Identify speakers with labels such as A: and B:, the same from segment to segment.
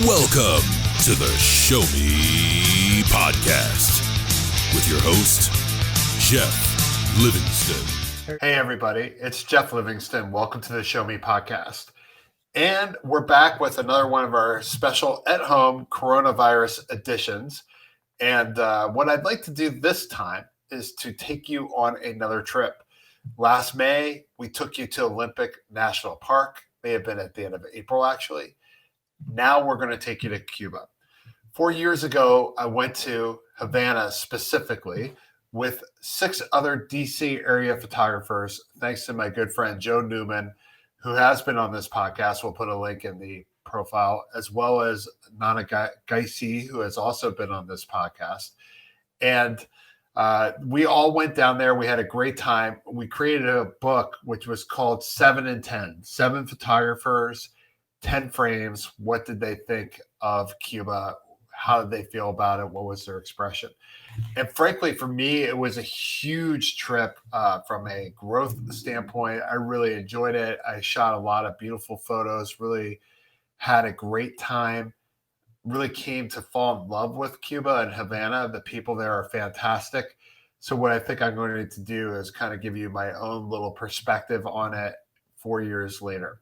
A: Welcome to the Show Me Podcast with your host, Jeff Livingston.
B: Hey, everybody. It's Jeff Livingston. Welcome to the Show Me Podcast. And we're back with another one of our special at-home coronavirus editions. And what I'd like to do this time is to take you on another trip. Last May, we took you to Olympic National Park. May have been at the end of April, actually. Now we're going to take you to Cuba. 4 years ago, I went to Havana specifically with 6 other DC area photographers, thanks to my good friend Joe Newman, who has been on this podcast. We'll put a link in the profile, as well as Nana Gaisi, who has also been on this podcast. And we all went down there. We had a great time. We created a book which was called 7 and 10, 7 photographers, 10 frames. What did they think of Cuba? How did they feel about it? What was their expression? And frankly, for me, it was a huge trip from a growth standpoint. I really enjoyed it. I shot a lot of beautiful photos, really had a great time, really came to fall in love with Cuba and Havana. The people there are fantastic. So what I think I'm going to do is kind of give you my own little perspective on it 4 years later.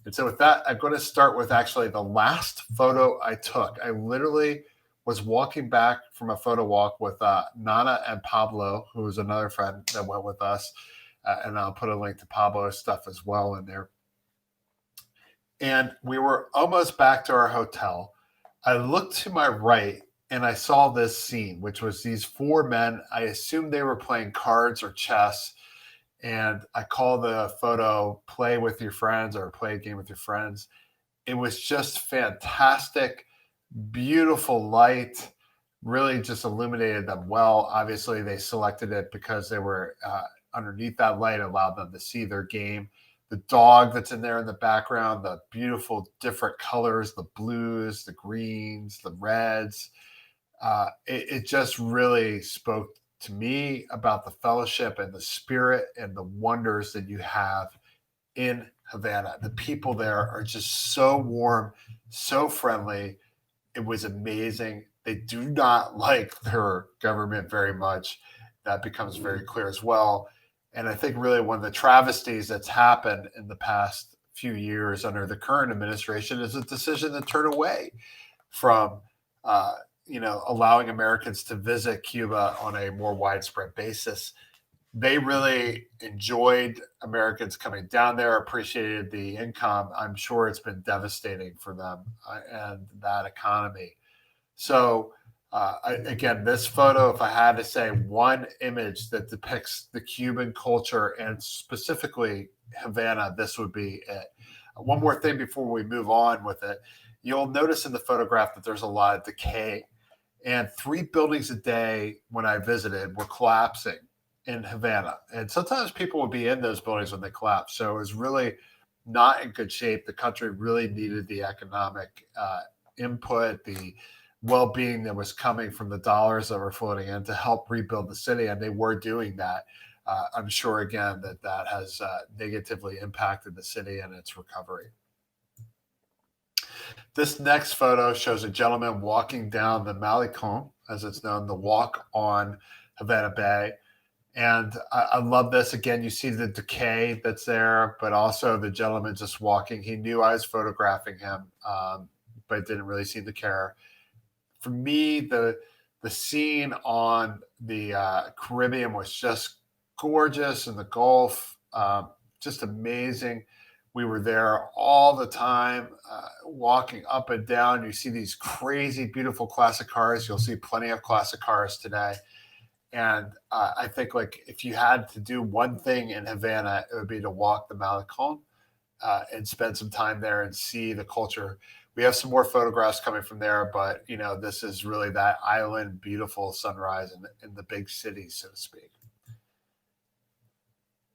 B: And so with that, I'm going to start with actually the last photo I took. I literally was walking back from a photo walk with Nana and Pablo, who was another friend that went with us. And I'll put a link to Pablo's stuff as well in there. And we were almost back to our hotel. I looked to my right and I saw this scene, which was these 4 men. I assumed they were playing cards or chess. And I call the photo "Play with Your Friends" or "Play a Game with Your Friends." It was just fantastic, beautiful light, really just illuminated them well. Obviously, they selected it because they were underneath that light, allowed them to see their game. The dog that's in there in the background, the beautiful different colors, the blues, the greens, the reds. It just really spoke to me about the fellowship and the spirit and the wonders that you have in Havana. The people there are just so warm, so friendly. It was amazing. They do not like their government very much. That becomes very clear as well. And I think really one of the travesties that's happened in the past few years under the current administration is a decision to turn away from allowing Americans to visit Cuba on a more widespread basis. They really enjoyed Americans coming down there, appreciated the income. I'm sure it's been devastating for them and that economy. So again, this photo, if I had to say one image that depicts the Cuban culture and specifically Havana, this would be it. One more thing before we move on with it. You'll notice in the photograph that there's a lot of decay. And 3 buildings a day when I visited were collapsing in Havana. And sometimes people would be in those buildings when they collapsed. So it was really not in good shape. The country really needed the economic input, the well-being that was coming from the dollars that were floating in to help rebuild the city. And they were doing that. I'm sure, again, that has negatively impacted the city and its recovery. This next photo shows a gentleman walking down the Malecon, as it's known, the walk on Havana Bay. And I love this. Again, you see the decay that's there, but also the gentleman just walking. He knew I was photographing him, but didn't really seem to care. For me, the scene on the Caribbean was just gorgeous, and the Gulf, just amazing. We were there all the time, walking up and down. You see these crazy, beautiful classic cars. You'll see plenty of classic cars today. And I think if you had to do one thing in Havana, it would be to walk the Malecon and spend some time there and see the culture. We have some more photographs coming from there, but this is really that island, beautiful sunrise in the big city, so to speak.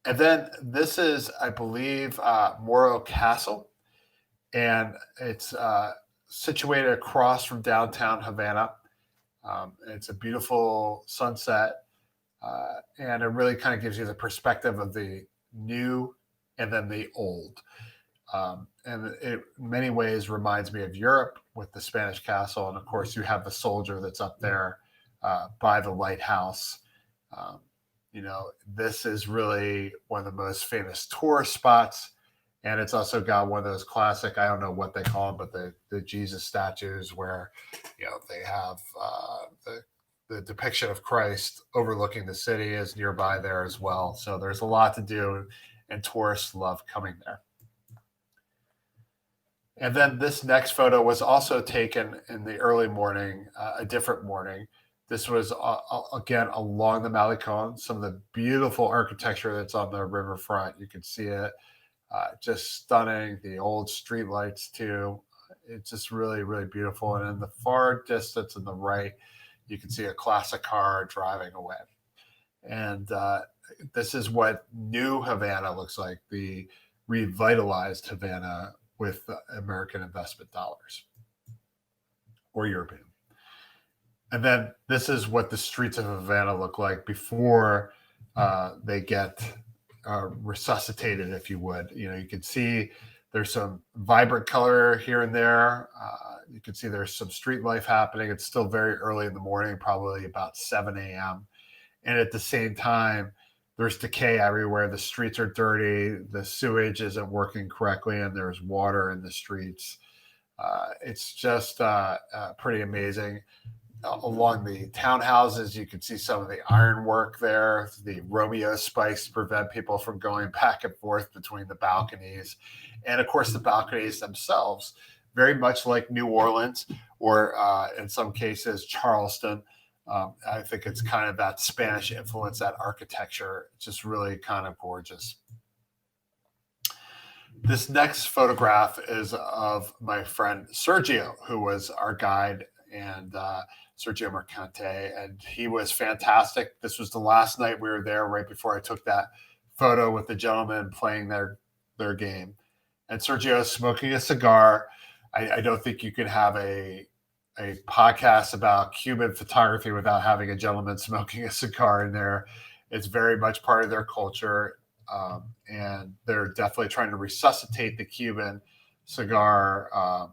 B: And then this is, I believe, Morro Castle, and it's situated across from downtown Havana. It's a beautiful sunset, and it really kind of gives you the perspective of the new and then the old. And it in many ways reminds me of Europe with the Spanish castle. And of course, you have the soldier that's up there by the lighthouse. Um, this is really one of the most famous tourist spots. And it's also got one of those classic, I don't know what they call them, but the Jesus statues where, they have the depiction of Christ overlooking the city is nearby there as well. So there's a lot to do, and tourists love coming there. And then this next photo was also taken in the early morning, a different morning. This was, again, along the Malecon, some of the beautiful architecture that's on the riverfront. You can see it, just stunning. The old street lights, too. It's just really, really beautiful. And in the far distance on the right, you can see a classic car driving away. And this is what new Havana looks like, the revitalized Havana with American investment dollars or European. And then this is what the streets of Havana look like before they get resuscitated, if you would. You can see there's some vibrant color here and there. You can see there's some street life happening. It's still very early in the morning, probably about 7 a.m. And at the same time, there's decay everywhere. The streets are dirty. The sewage isn't working correctly, and there's water in the streets. It's just pretty amazing. Along the townhouses, you can see some of the ironwork there, the Romeo spikes to prevent people from going back and forth between the balconies. And of course, the balconies themselves, very much like New Orleans or in some cases, Charleston. I think it's kind of that Spanish influence, that architecture. It's just really kind of gorgeous. This next photograph is of my friend Sergio, who was our guide, and Sergio Mercante, and he was fantastic. This was the last night we were there, right before I took that photo with the gentleman playing their game. And Sergio is smoking a cigar. I don't think you can have a podcast about Cuban photography without having a gentleman smoking a cigar in there. It's very much part of their culture. And they're definitely trying to resuscitate the Cuban cigar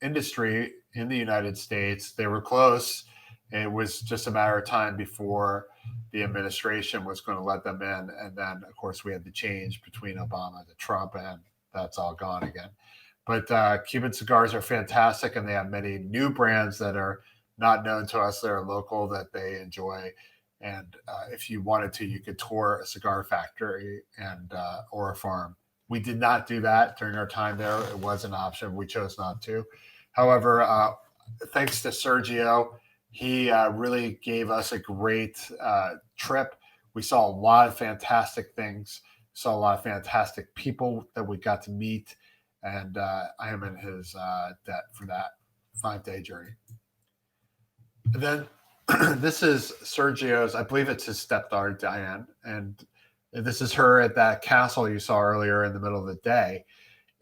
B: industry in the United States. They were close. It was just a matter of time before the administration was going to let them in. And then, of course, we had the change between Obama to Trump, and that's all gone again. But Cuban cigars are fantastic, and they have many new brands that are not known to us that are local that they enjoy. And if you wanted to, you could tour a cigar factory and or a farm. We did not do that during our time there. It was an option. We chose not to. However, thanks to Sergio, he really gave us a great trip. We saw a lot of fantastic things. Saw a lot of fantastic people that we got to meet. And I am in his debt for that 5-day journey. And then this is Sergio's, I believe it's his stepdaughter, Diane. And this is her at that castle you saw earlier in the middle of the day.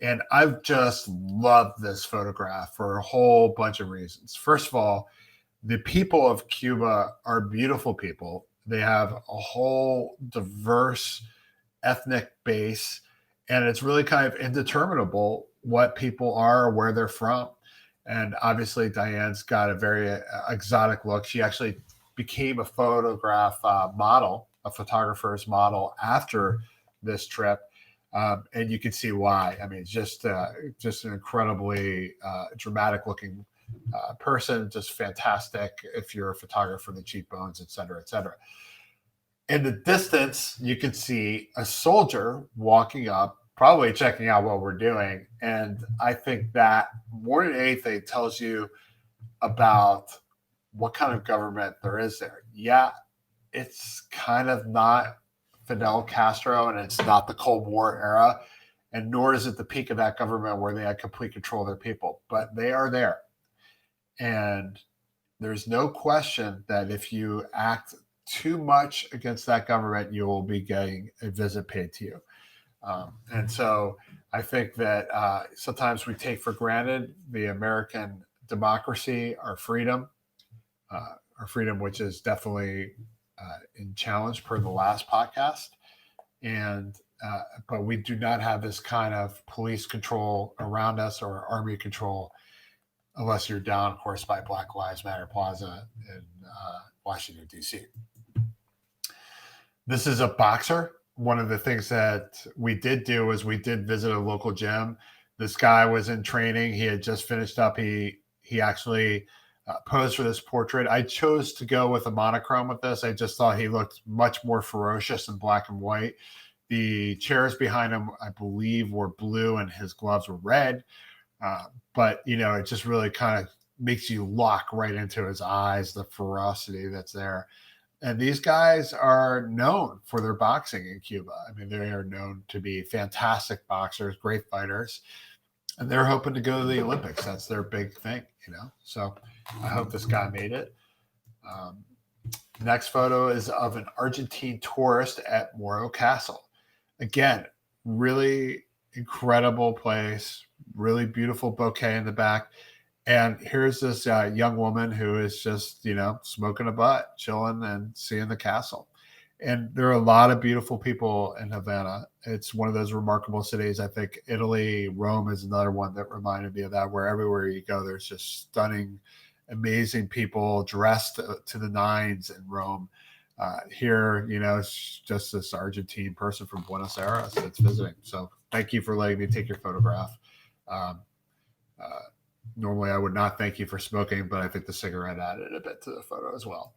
B: And I've just loved this photograph for a whole bunch of reasons. First of all, the people of Cuba are beautiful people. They have a whole diverse ethnic base, and it's really kind of indeterminable what people are or where they're from. And obviously, Diane's got a very exotic look. She actually became a photographer's model after this trip. And you can see why. I mean, it's just an incredibly dramatic looking person, just fantastic if you're a photographer, the cheekbones, et cetera, et cetera. In the distance, you can see a soldier walking up, probably checking out what we're doing. And I think that more than anything tells you about what kind of government there is there. Yeah, it's kind of not Fidel Castro, and it's not the Cold War era, and nor is it the peak of that government where they had complete control of their people, but they are there. And there's no question that if you act too much against that government, you will be getting a visit paid to you. And so I think that sometimes we take for granted the American democracy, our freedom, which is definitely in challenge per the last podcast. And but we do not have this kind of police control around us or army control unless you're down, of course, by Black Lives Matter Plaza in Washington, D.C. This is a boxer. One of the things that we did do is we did visit a local gym. This guy was in training. He had just finished up. He actually posed for this portrait. I chose to go with a monochrome with this. I just thought he looked much more ferocious in black and white. The chairs behind him, I believe, were blue and his gloves were red. But, it just really kind of makes you lock right into his eyes, the ferocity that's there. And these guys are known for their boxing in Cuba. I mean, they are known to be fantastic boxers, great fighters. And they're hoping to go to the Olympics. That's their big thing, So I hope this guy made it. Next photo is of an Argentine tourist at Morro Castle. Again, really incredible place, really beautiful bouquet in the back. And here's this young woman who is just, smoking a butt, chilling and seeing the castle. And there are a lot of beautiful people in Havana. It's one of those remarkable cities. I think Italy, Rome is another one that reminded me of that, where everywhere you go, there's just stunning, amazing people dressed to the nines in Rome. Here, it's just this Argentine person from Buenos Aires that's visiting. So thank you for letting me take your photograph. Normally, I would not thank you for smoking, but I think the cigarette added a bit to the photo as well.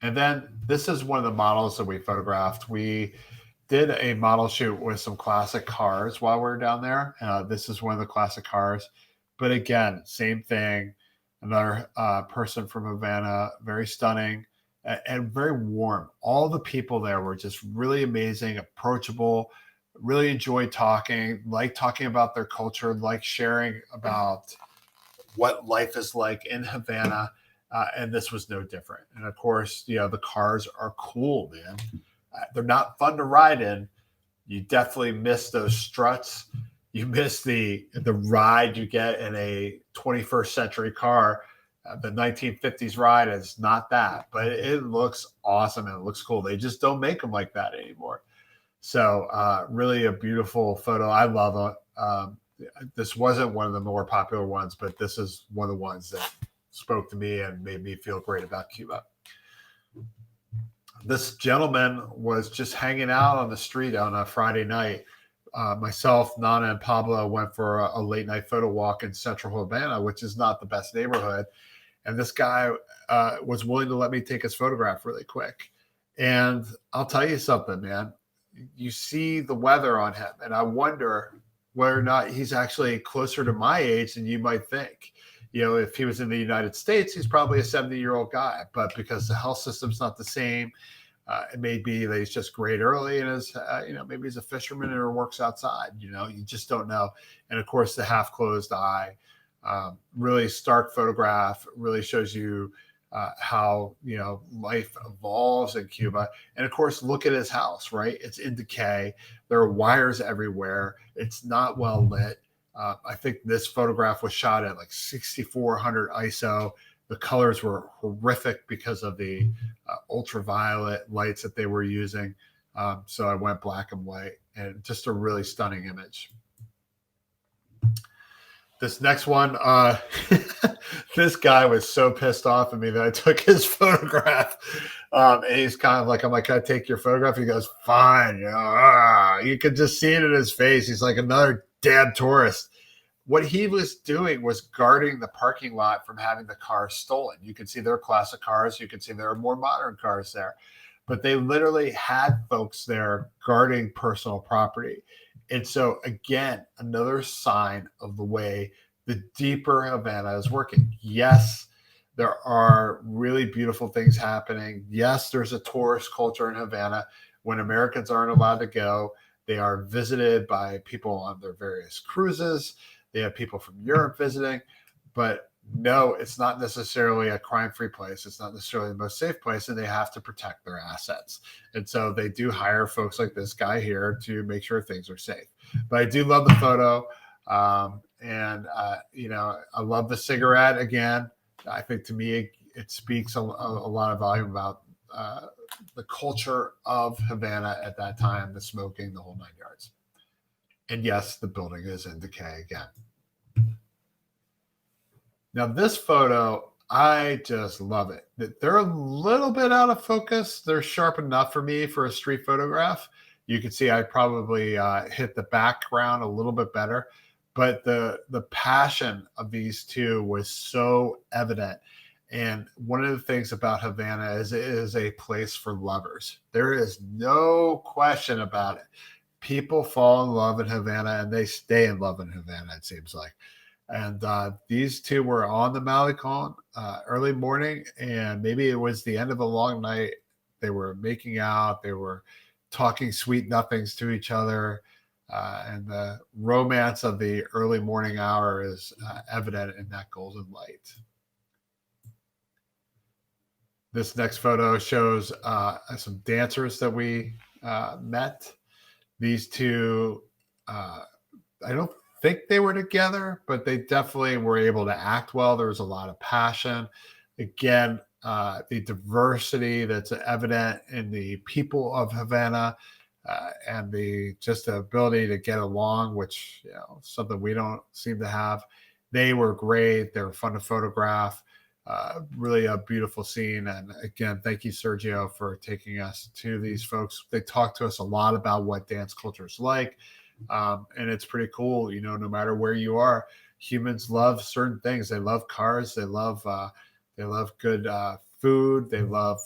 B: And then this is one of the models that we photographed. We did a model shoot with some classic cars while we were down there. This is one of the classic cars. But again, same thing. Another person from Havana, very stunning and very warm. All the people there were just really amazing, approachable, really enjoyed talking, like talking about their culture, like sharing about what life is like in Havana. And this was no different. And of course, the cars are cool, man. They're not fun to ride in. You definitely miss those struts. You miss the ride you get in a 21st century car. The 1950s ride is not that, but it looks awesome and it looks cool. They just don't make them like that anymore. So really a beautiful photo. I love it. This wasn't one of the more popular ones, but this is one of the ones that spoke to me and made me feel great about Cuba. This gentleman was just hanging out on the street on a Friday night. Myself, Nana, and Pablo went for a late night photo walk in central Havana, which is not the best neighborhood. And this guy was willing to let me take his photograph really quick. And I'll tell you something, man. You see the weather on him, and I wonder whether or not he's actually closer to my age than you might think. If he was in the United States, he's probably a 70-year-old guy, but because the health system's not the same, it may be that he's just great early and is, maybe he's a fisherman or works outside. You just don't know. And of course, the half closed eye, really stark photograph, really shows you how life evolves in Cuba. And of course, look at his house, right? It's in decay. There are wires everywhere. It's not well lit. I think this photograph was shot at like 6400 ISO. The colors were horrific because of the ultraviolet lights that they were using. So I went black and white, and just a really stunning image. This next one, this guy was so pissed off at me that I took his photograph. And he's kind of like, I'm like, can I take your photograph? He goes, fine. You could just see it in his face. He's like, another damn tourist. What he was doing was guarding the parking lot from having the cars stolen. You can see there are classic cars. You can see there are more modern cars there. But they literally had folks there guarding personal property. And so, again, another sign of the way the deeper Havana is working. Yes, there are really beautiful things happening. Yes, there's a tourist culture in Havana. When Americans aren't allowed to go, they are visited by people on their various cruises. They have people from Europe visiting. But no, it's not necessarily a crime-free place. It's not necessarily the most safe place, and they have to protect their assets. And so they do hire folks like this guy here to make sure things are safe. But I do love the photo. I love the cigarette again. I think to me, it speaks a lot of volume about the culture of Havana at that time, the smoking, the whole 9 yards. And yes, the building is in decay again. Now this photo, I just love it. They're a little bit out of focus. They're sharp enough for me for a street photograph. You can see I probably hit the background a little bit better, but the passion of these two was so evident. And one of the things about Havana is it is a place for lovers. There is no question about it. People fall in love in Havana and they stay in love in Havana, it seems like. And these two were on the Malecon early morning, and maybe it was the end of a long night. They were making out. They were talking sweet nothings to each other. And the romance of the early morning hour is evident in that golden light. This next photo shows some dancers that we met. These two, I don't think they were together, but they definitely were able to act well. There was a lot of passion. Again, the diversity that's evident in the people of Havana, and the ability to get along, which something we don't seem to have. They were great. They were fun to photograph. Really a beautiful scene. And again, thank you, Sergio, for taking us to these folks. They talked to us a lot about what dance culture is like. And it's pretty cool, no matter where you are, humans love certain things. They love cars. They love good food. They love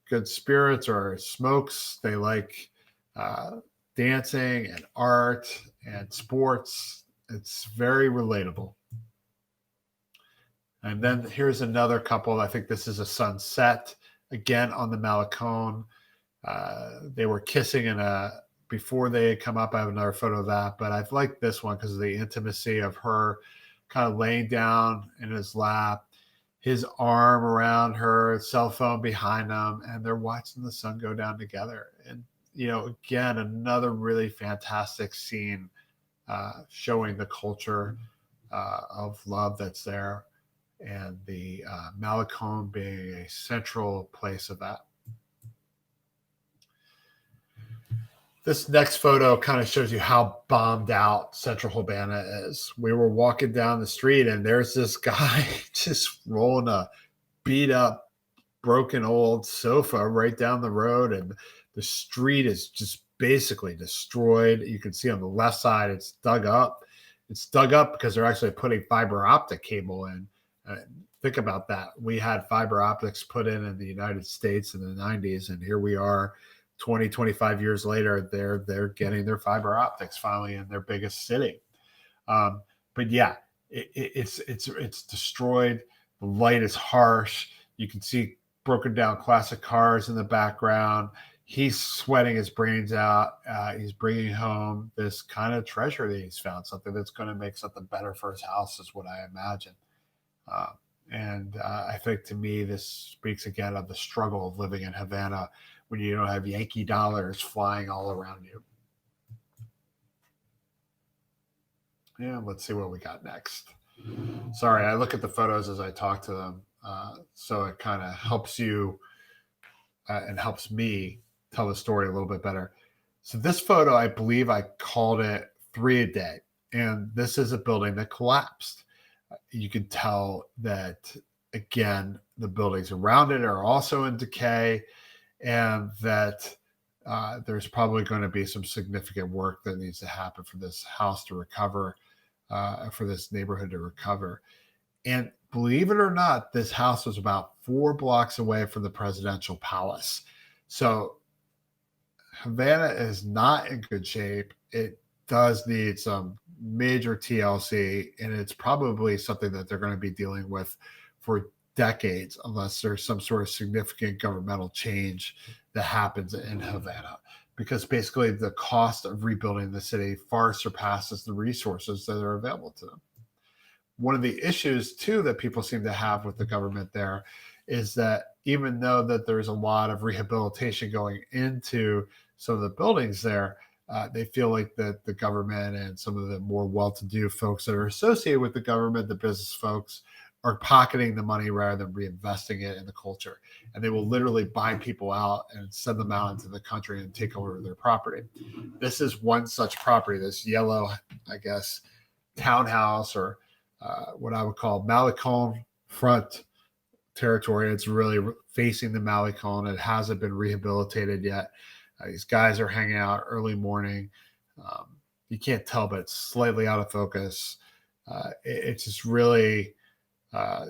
B: good spirits or smokes. They like dancing and art and sports. It's very relatable. And then here's another couple. I think this is a sunset, again on the Malecon. They were kissing before they had come up. I have another photo of that, but I've liked this one because of the intimacy of her kind of laying down in his lap, his arm around her, cell phone behind them, and they're watching the sun go down together. And, again, another really fantastic scene showing the culture of love that's there, and the Malecon being a central place of that. This next photo kind of shows you how bombed out Central Havana is. We were walking down the street and there's this guy just rolling a beat up, broken old sofa right down the road. And the street is just basically destroyed. You can see on the left side, it's dug up. It's dug up because they're actually putting fiber optic cable in. Think about that. We had fiber optics put in the United States in the 90s, and here we are 20, 25 years later, they're getting their fiber optics finally in their biggest city. But yeah, it's destroyed. The light is harsh. You can see broken down classic cars in the background. He's sweating his brains out. He's bringing home this kind of treasure that he's found, something that's going to make something better for his house is what I imagine. And I think to me, this speaks again of the struggle of living in Havana when you don't have Yankee dollars flying all around you. Yeah, let's see what we got next. Sorry, I look at the photos as I talk to them. So it kind of helps you and helps me tell the story a little bit better. So this photo, I believe I called it 3 a day. And this is a building that collapsed. You can tell that, again, the buildings around it are also in decay, and that there's probably going to be some significant work that needs to happen for this house to recover, for this neighborhood to recover. And believe it or not, this house was about 4 blocks away from the presidential palace. So Havana is not in good shape. It does need some major TLC, and it's probably something that they're going to be dealing with for decades unless there's some sort of significant governmental change that happens in Havana, because basically the cost of rebuilding the city far surpasses the resources that are available to them. One of the issues too that people seem to have with the government there is that even though that there's a lot of rehabilitation going into some of the buildings there, they feel like that the government and some of the more well-to-do folks that are associated with the government, the business folks, are pocketing the money rather than reinvesting it in the culture. And they will literally buy people out and send them out into the country and take over their property. This is one such property, this yellow, I guess, townhouse, or what I would call Malecon front territory. It's really facing the Malecon. It hasn't been rehabilitated yet. These guys are hanging out early morning. You can't tell, but it's slightly out of focus. It's just really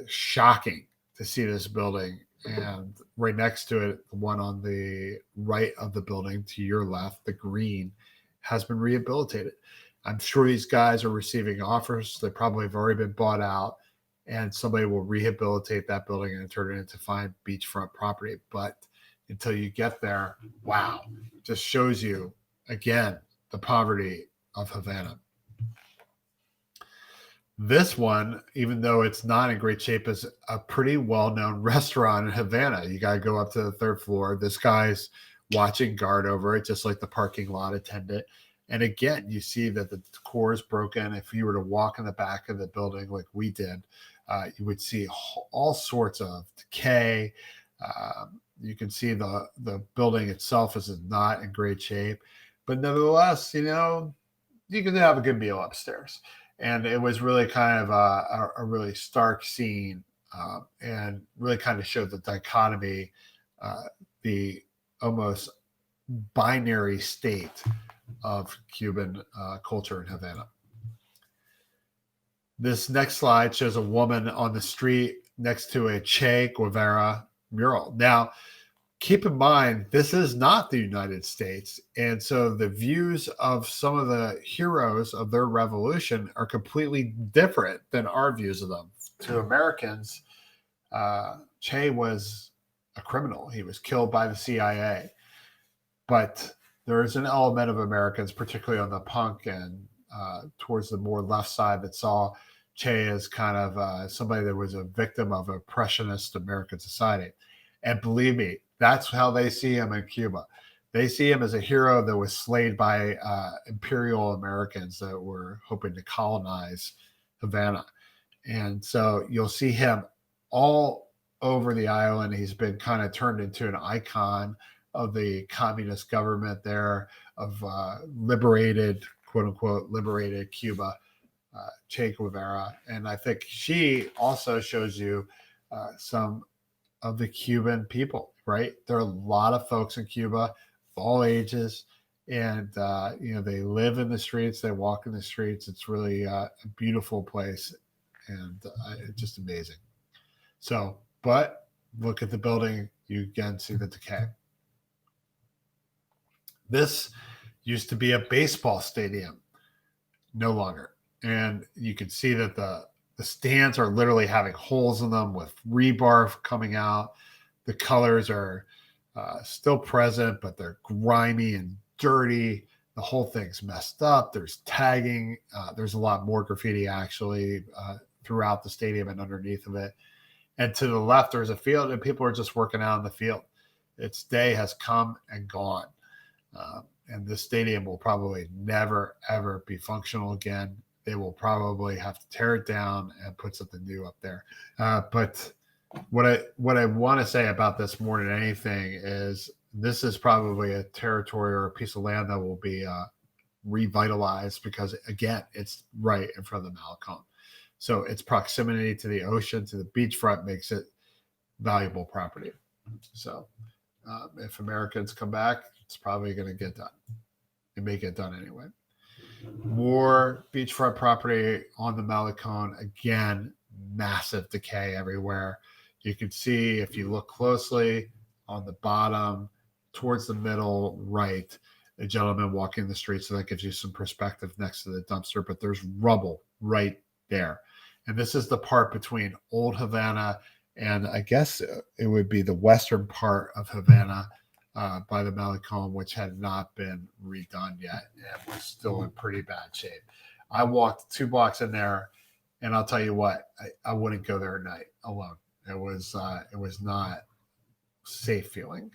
B: shocking to see this building. And right next to it, the one on the right of the building to your left, the green, has been rehabilitated. I'm sure these guys are receiving offers. They probably have already been bought out, and somebody will rehabilitate that building and turn it into fine beachfront property. But until you get there, wow, just shows you, again, the poverty of Havana. This one, even though it's not in great shape, is a pretty well-known restaurant in Havana. You got to go up to the third floor. This guy's watching guard over it, just like the parking lot attendant. And again, you see that the decor is broken. If you were to walk in the back of the building like we did, you would see all sorts of decay. You can see the building itself is not in great shape. But nevertheless, you can have a good meal upstairs. And it was really kind of a really stark scene, and really kind of showed the dichotomy, the almost binary state of Cuban culture in Havana. This next slide shows a woman on the street next to a Che Guevara mural. Now, keep in mind, this is not the United States. And so the views of some of the heroes of their revolution are completely different than our views of them. To Americans, Che was a criminal. He was killed by the CIA. But there is an element of Americans, particularly on the punk and towards the more left side, that saw Che as kind of somebody that was a victim of oppressionist American society. And believe me, that's how they see him in Cuba. They see him as a hero that was slayed by imperial Americans that were hoping to colonize Havana. And so you'll see him all over the island. He's been kind of turned into an icon of the communist government there, of liberated, quote unquote, liberated Cuba, Che Guevara. And I think she also shows you some of the Cuban people, right? There are a lot of folks in Cuba of all ages, and they live in the streets, they walk in the streets. It's really a beautiful place, and it's just amazing. So, but look at the building, you again see the decay. This used to be a baseball stadium, no longer. And you can see that the stands are literally having holes in them with rebar coming out. The colors are still present, but they're grimy and dirty. The whole thing's messed up. There's tagging. There's a lot more graffiti actually throughout the stadium and underneath of it. And to the left, there's a field, and people are just working out in the field. Its day has come and gone. And this stadium will probably never, ever be functional again. They will probably have to tear it down and put something new up there. But what I want to say about this more than anything is this is probably a territory or a piece of land that will be revitalized because, again, it's right in front of the Malecon. So its proximity to the ocean, to the beachfront, makes it valuable property. So if Americans come back, it's probably going to get done. It may get done anyway. More beachfront property on the Malecon. Again, massive decay everywhere. You can see, if you look closely, on the bottom, towards the middle right, a gentleman walking the street. So that gives you some perspective next to the dumpster. But there's rubble right there. And this is the part between Old Havana and I guess it would be the western part of Havana, by the Malecon, which had not been redone yet. It was still in pretty bad shape. I walked 2 blocks in there, and I'll tell you what, I wouldn't go there at night alone. It was not safe feeling.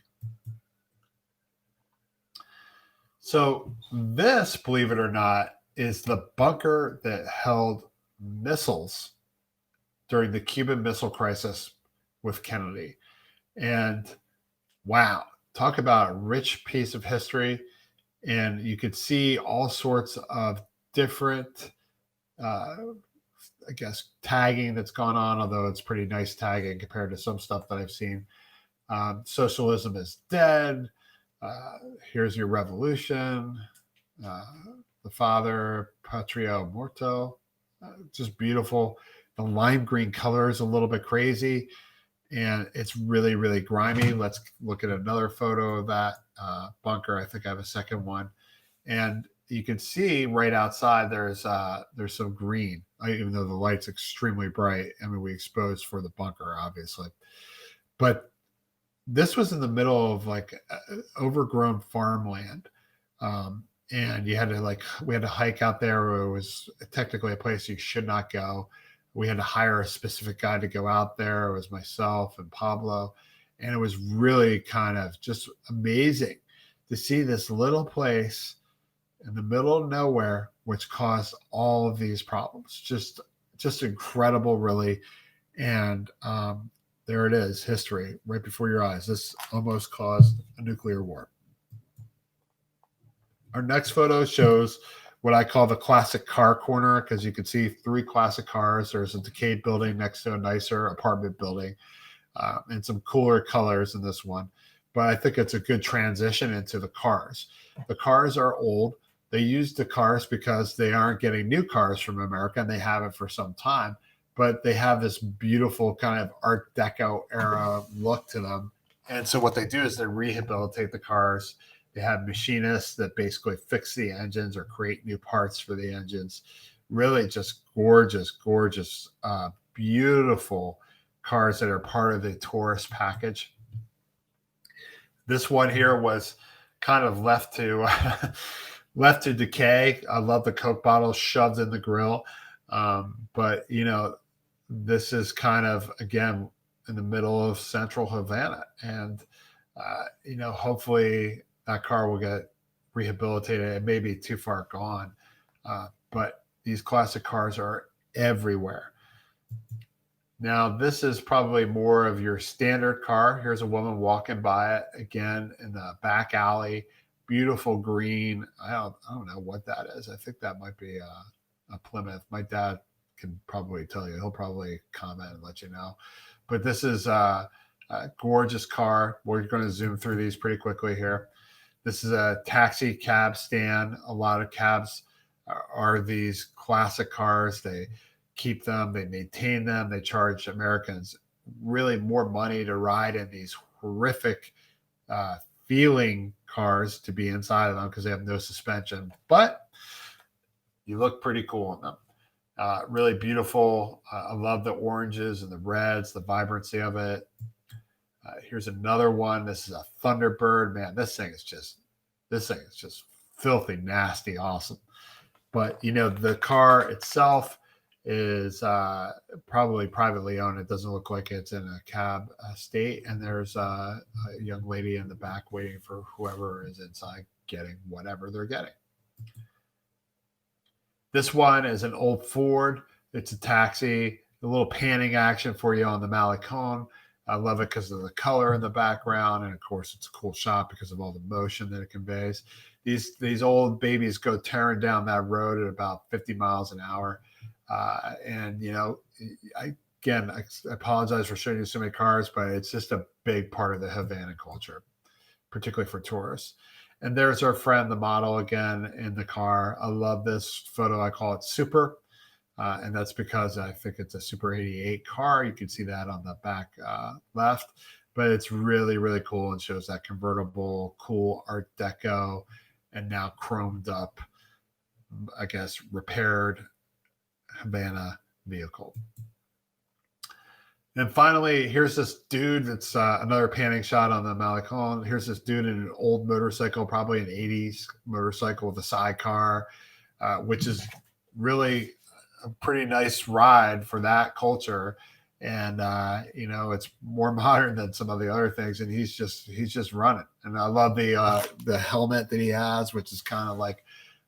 B: So this, believe it or not, is the bunker that held missiles during the Cuban Missile Crisis with Kennedy. And wow, talk about a rich piece of history. And you could see all sorts of different, I guess, tagging that's gone on, although it's pretty nice tagging compared to some stuff that I've seen. Socialism is dead. Here's your revolution. The father, Patria Morto. Just beautiful. The lime green color is a little bit crazy, and it's really, really grimy. Let's look at another photo of that bunker. I think I have a second one. And you can see right outside there's some green, even though the light's extremely bright. I mean, we exposed for the bunker, obviously. But this was in the middle of like overgrown farmland. And we had to hike out there where it was technically a place you should not go. We had to hire a specific guy to go out there. It was myself and Pablo. And it was really kind of just amazing to see this little place in the middle of nowhere, which caused all of these problems. Just incredible, really. And there it is, history right before your eyes. This almost caused a nuclear war. Our next photo shows what I call the classic car corner, because you can see 3 classic cars. There's a Decay building next to a nicer apartment building, and some cooler colors in this one. But I think it's a good transition into the cars. The cars are old. They use the cars because they aren't getting new cars from America, and they haven't for some time. But they have this beautiful kind of Art Deco era look to them. And so what they do is they rehabilitate the cars. They have machinists that basically fix the engines or create new parts for the engines. Really just gorgeous, gorgeous, beautiful cars that are part of the tourist package. This one here was kind of left to decay. I love the Coke bottle shoved in the grill. But, this is kind of, again, in the middle of central Havana. And, hopefully that car will get rehabilitated. It may be too far gone, but these classic cars are everywhere. Now, this is probably more of your standard car. Here's a woman walking by it, again, in the back alley. Beautiful green. I don't know what that is. I think that might be a Plymouth. My dad can probably tell you. He'll probably comment and let you know. But this is a gorgeous car. We're going to zoom through these pretty quickly here. This is a taxi cab stand. A lot of cabs are these classic cars. They keep them, they maintain them, they charge Americans really more money to ride in these horrific feeling cars to be inside of them because they have no suspension. But you look pretty cool in them. Really beautiful. I love the oranges and the reds, the vibrancy of it. Here's another one. This is a Thunderbird. Man, this thing is just filthy, nasty, awesome. But, the car itself is probably privately owned. It doesn't look like it's in a cab state. And there's a young lady in the back waiting for whoever is inside getting whatever they're getting. This one is an old Ford. It's a taxi, a little panning action for you on the Malecon. I love it because of the color in the background. And of course, it's a cool shot because of all the motion that it conveys. These old babies go tearing down that road at about 50 miles an hour. And, I apologize for showing you so many cars, but it's just a big part of the Havana culture, particularly for tourists. And there's our friend, the model, again, in the car. I love this photo. I call it Super. And that's because I think it's a Super 88 car. You can see that on the back left. But it's really, really cool and shows that convertible, cool Art Deco, and now chromed up, I guess, repaired Havana vehicle. And finally, here's this dude that's another panning shot on the Malecon. Here's this dude in an old motorcycle, probably an 80s motorcycle with a sidecar, which is really a pretty nice ride for that culture. And, it's more modern than some of the other things. And he's just running. And I love the helmet that he has, which is kind of like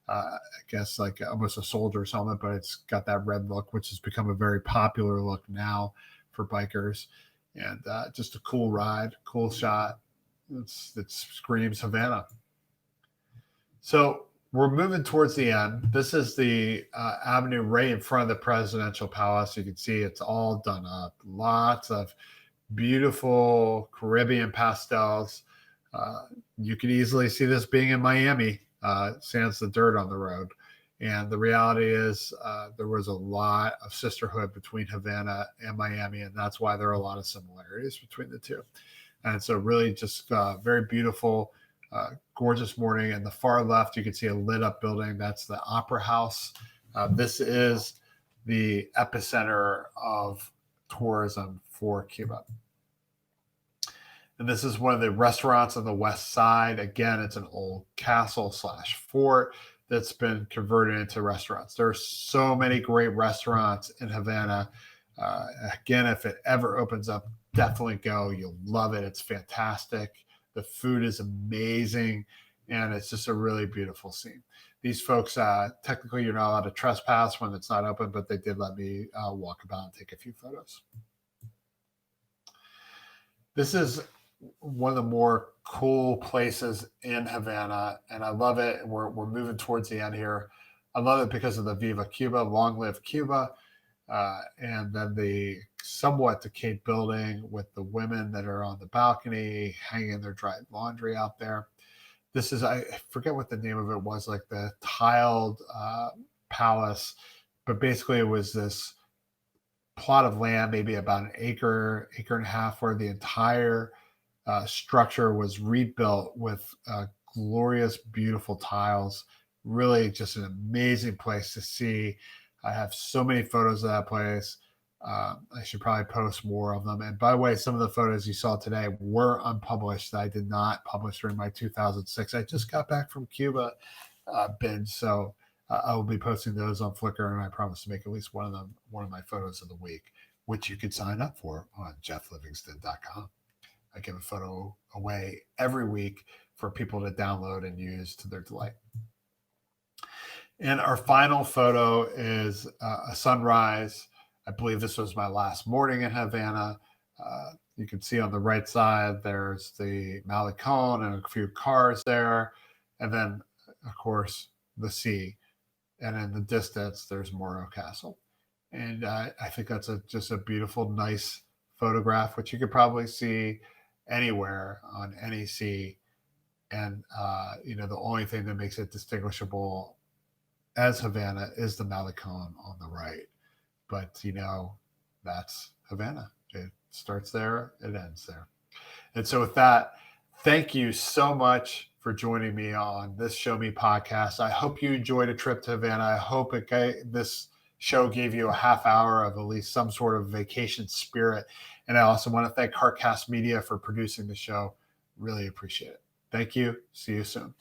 B: I guess like almost a soldier's helmet, but it's got that red look, which has become a very popular look now for bikers. And just a cool ride, cool shot. It screams Havana. So we're moving towards the end. This is the avenue right in front of the presidential palace. You can see it's all done up. Lots of beautiful Caribbean pastels. You could easily see this being in Miami, sans the dirt on the road. And the reality is there was a lot of sisterhood between Havana and Miami, and that's why there are a lot of similarities between the two. And so really just very beautiful, gorgeous morning. And the far left, you can see a lit up building. That's the Opera House. This is the epicenter of tourism for Cuba. And this is one of the restaurants on the west side. Again, it's an old castle / fort that's been converted into restaurants. There are so many great restaurants in Havana. Again, if it ever opens up, definitely go. You'll love it. It's fantastic. The food is amazing, and it's just a really beautiful scene. These folks, technically you're not allowed to trespass when it's not open, but they did let me walk about and take a few photos. This is one of the more cool places in Havana, and I love it. We're moving towards the end here. I love it because of the Viva Cuba, long live Cuba, and then the somewhat decayed building with the women that are on the balcony hanging their dried laundry out there. This is, I forget what the name of it was, like the tiled palace, but basically it was this plot of land, maybe about an acre and a half, where the entire structure was rebuilt with glorious, beautiful tiles. Really just an amazing place to see. I have so many photos of that place. I should probably post more of them. And by the way, some of the photos you saw today were unpublished that I did not publish during my 2006. I just got back from Cuba binge, so I will be posting those on Flickr, and I promise to make at least one of my photos of the week, which you could sign up for on jefflivingston.com. I give a photo away every week for people to download and use to their delight. And our final photo is a sunrise. I believe this was my last morning in Havana. You can see on the right side, there's the Malecon and a few cars there. And then, of course, the sea. And in the distance, there's Morro Castle. And I think that's just a beautiful, nice photograph, which you could probably see anywhere on any sea. And, the only thing that makes it distinguishable as Havana is the Malecon on the right. But, that's Havana. It starts there, it ends there. And so with that, thank you so much for joining me on this Show Me podcast. I hope you enjoyed a trip to Havana. I hope this show gave you a half hour of at least some sort of vacation spirit. And I also want to thank Heartcast Media for producing the show. Really appreciate it. Thank you. See you soon.